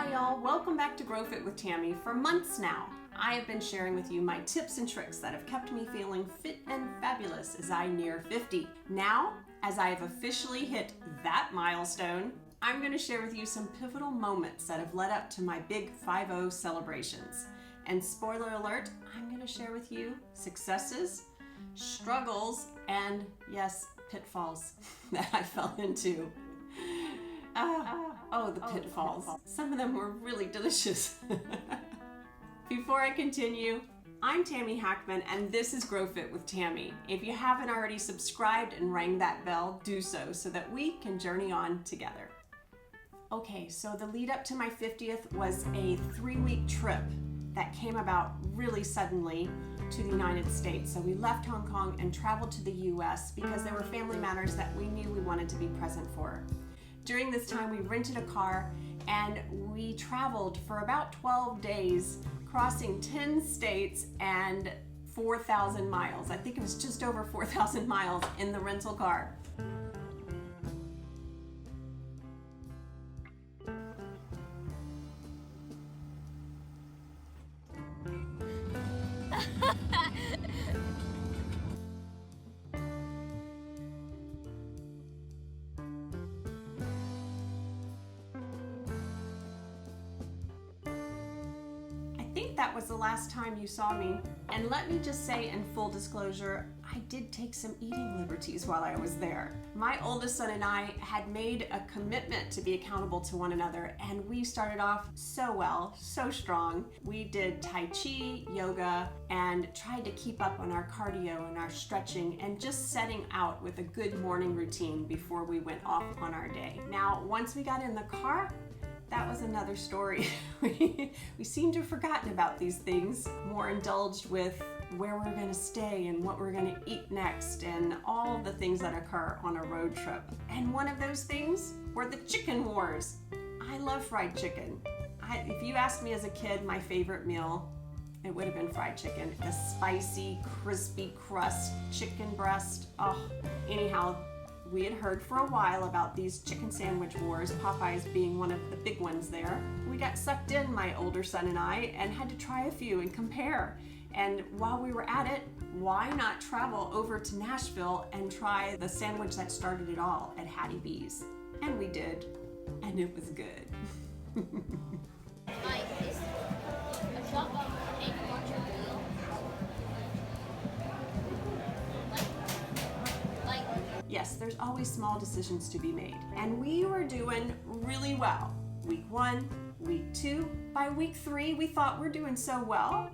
Hi y'all, welcome back to GroFit with Tammy. For months now, I have been sharing with you my tips and tricks that have kept me feeling fit and fabulous as I near 50. Now, as I have officially hit that milestone, I'm going to share with you some pivotal moments that have led up to my big 5-0 celebrations. And spoiler alert, I'm going to share with you successes, struggles, and yes, pitfalls that I fell into. The pitfalls. Some of them were really delicious. Before I continue, I'm Tammy Hackman and this is GroFit with Tammy. If you haven't already subscribed and rang that bell, do so that we can journey on together. Okay, so the lead up to my 50th was a 3-week trip that came about really suddenly to the United States. So we left Hong Kong and traveled to the US because there were family matters that we knew we wanted to be present for. During this time, we rented a car and we traveled for about 12 days, crossing 10 states and 4,000 miles. I think it was just over 4,000 miles in the rental car. I think that was the last time you saw me. And let me just say in full disclosure, I did take some eating liberties while I was there. My oldest son and I had made a commitment to be accountable to one another, and we started off so well, so strong. We did Tai Chi, yoga, and tried to keep up on our cardio and our stretching and just setting out with a good morning routine before we went off on our day. Now, once we got in the car, that was another story. We seemed to have forgotten about these things, more indulged with where we're going to stay and what we're going to eat next and all of the things that occur on a road trip. And one of those things were the chicken wars. I love fried chicken. If you asked me as a kid my favorite meal, it would have been fried chicken. The spicy, crispy crust chicken breast. Anyhow, we had heard for a while about these chicken sandwich wars, Popeyes being one of the big ones there. We got sucked in, my older son and I, and had to try a few and compare. And while we were at it, why not travel over to Nashville and try the sandwich that started it all at Hattie B's? And we did, and it was good. Like this, a shop of egg orchard wheel. Yes, there's always small decisions to be made. And we were doing really well. Week 1, week 2. By week 3, we thought we're doing so well.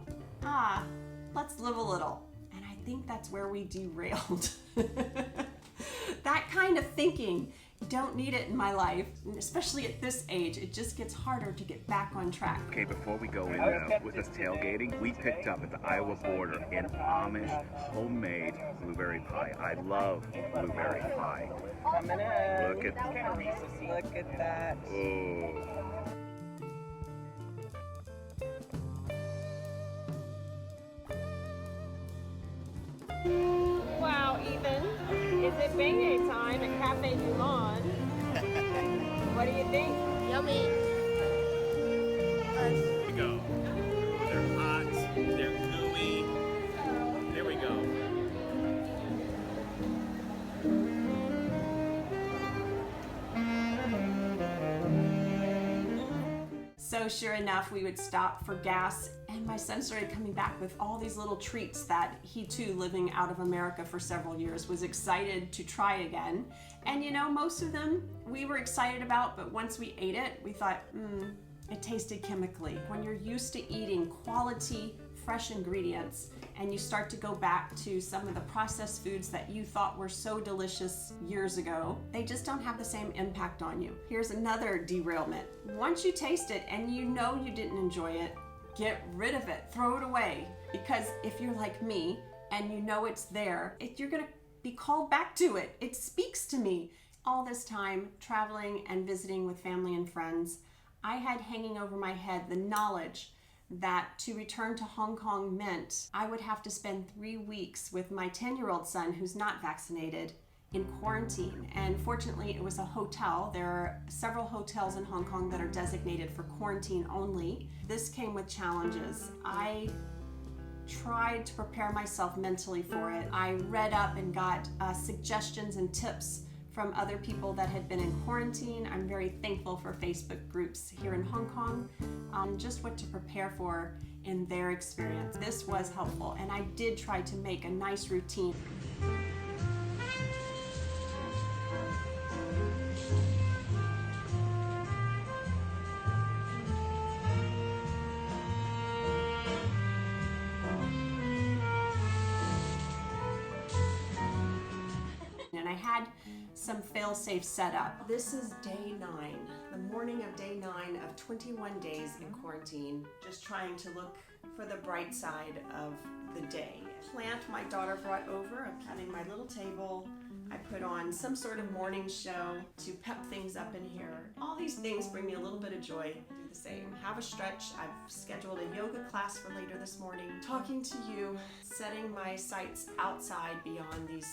Let's live a little. And I think that's where we derailed. That kind of thinking, don't need it in my life, especially at this age. It just gets harder to get back on track. Okay, before we go in with this tailgating, we picked up at the Iowa border an Amish homemade blueberry pie. I love blueberry pie. Coming in. Look at that. Look at that. Oh. Wow, Ethan. Is it beignet time at Cafe Du Monde? What do you think? Yummy. There we go. They're hot, they're gooey. There we go. So sure enough, we would stop for gas, and my son started coming back with all these little treats that he too, living out of America for several years, was excited to try again. And you know, most of them we were excited about, but once we ate it, we thought, it tasted chemically. When you're used to eating quality, fresh ingredients, and you start to go back to some of the processed foods that you thought were so delicious years ago, they just don't have the same impact on you. Here's another derailment. Once you taste it and you know you didn't enjoy it, get rid of it, throw it away. Because if you're like me and you know it's there, you're gonna be called back to it. It speaks to me. All this time traveling and visiting with family and friends, I had hanging over my head the knowledge that to return to Hong Kong meant I would have to spend 3 weeks with my 10-year-old son who's not vaccinated in quarantine. And fortunately, it was a hotel. There are several hotels in Hong Kong that are designated for quarantine only. This came with challenges. I tried to prepare myself mentally for it. I read up and got suggestions and tips from other people that had been in quarantine. I'm very thankful for Facebook groups here in Hong Kong on just what to prepare for in their experience. This was helpful, and I did try to make a nice routine. And I had some fail-safe set up. This is day 9, the morning of day 9 of 21 days in quarantine, just trying to look for the bright side of the day. Plant my daughter brought over, I'm having my little table. I put on some sort of morning show to pep things up in here. All these things bring me a little bit of joy. Do the same. Have a stretch. I've scheduled a yoga class for later this morning. Talking to you, setting my sights outside beyond these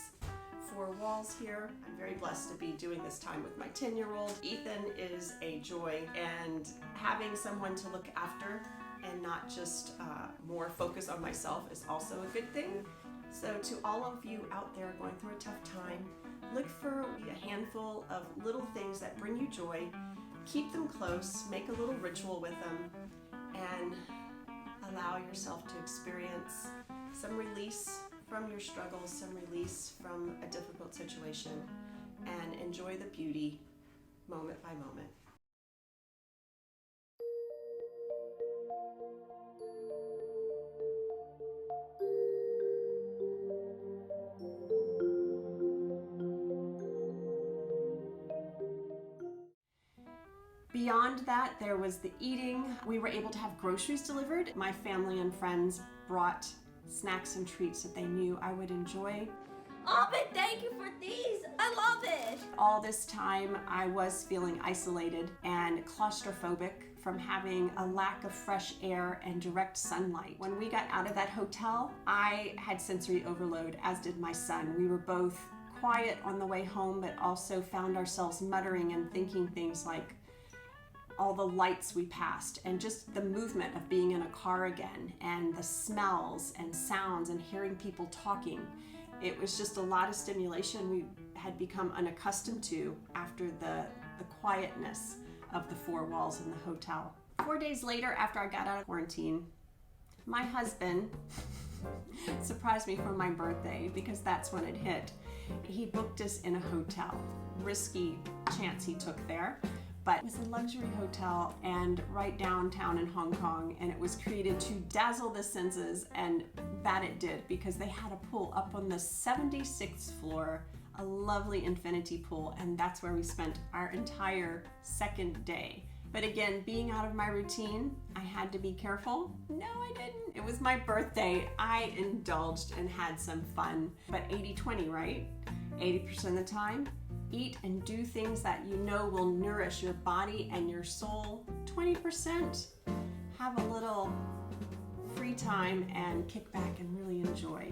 4 walls here. I'm very blessed to be doing this time with my 10-year-old. Ethan is a joy, and having someone to look after and not just more focus on myself is also a good thing. So to all of you out there going through a tough time, look for a handful of little things that bring you joy. Keep them close, make a little ritual with them, and allow yourself to experience some release from your struggles, some release from a difficult situation, and enjoy the beauty moment by moment. Beyond that, there was the eating. We were able to have groceries delivered. My family and friends brought snacks and treats that they knew I would enjoy. But thank you for these. I love it. All this time, I was feeling isolated and claustrophobic from having a lack of fresh air and direct sunlight. When we got out of that hotel, I had sensory overload, as did my son. We were both quiet on the way home, but also found ourselves muttering and thinking things like all the lights we passed, and just the movement of being in a car again, and the smells and sounds and hearing people talking. It was just a lot of stimulation we had become unaccustomed to after the quietness of the 4 walls in the hotel. 4 days later, after I got out of quarantine, my husband surprised me for my birthday, because that's when it hit. He booked us in a hotel. Risky chance he took there. But it was a luxury hotel and right downtown in Hong Kong, and it was created to dazzle the senses, and that it did, because they had a pool up on the 76th floor, a lovely infinity pool, and that's where we spent our entire 2nd day. But again, being out of my routine, I had to be careful. No, I didn't. It was my birthday. I indulged and had some fun. But 80-20, right? 80% of the time, eat and do things that you know will nourish your body and your soul. 20%, have a little free time and kick back and really enjoy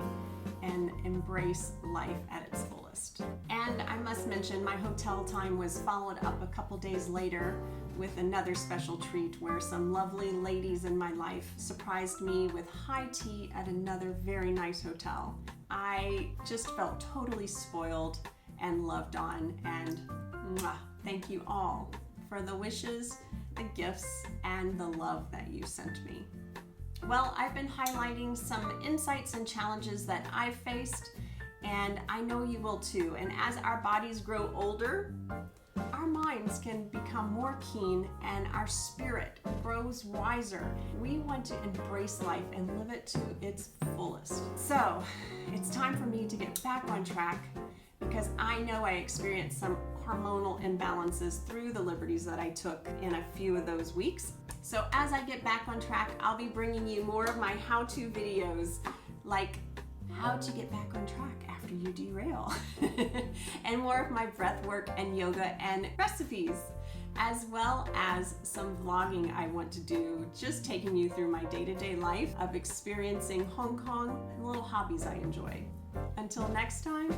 and embrace life at its fullest. And I must mention, my hotel time was followed up a couple days later with another special treat, where some lovely ladies in my life surprised me with high tea at another very nice hotel. I just felt totally spoiled and loved on, and thank you all for the wishes, the gifts, and the love that you sent me. Well, I've been highlighting some insights and challenges that I've faced, and I know you will too. And as our bodies grow older, our minds can become more keen and our spirit grows wiser. We want to embrace life and live it to its fullest. So it's time for me to get back on track, because I know I experienced some hormonal imbalances through the liberties that I took in a few of those weeks. So as I get back on track, I'll be bringing you more of my how-to videos, like how to get back on track after you derail, and more of my breath work and yoga and recipes, as well as some vlogging I want to do, just taking you through my day-to-day life of experiencing Hong Kong and little hobbies I enjoy. Until next time,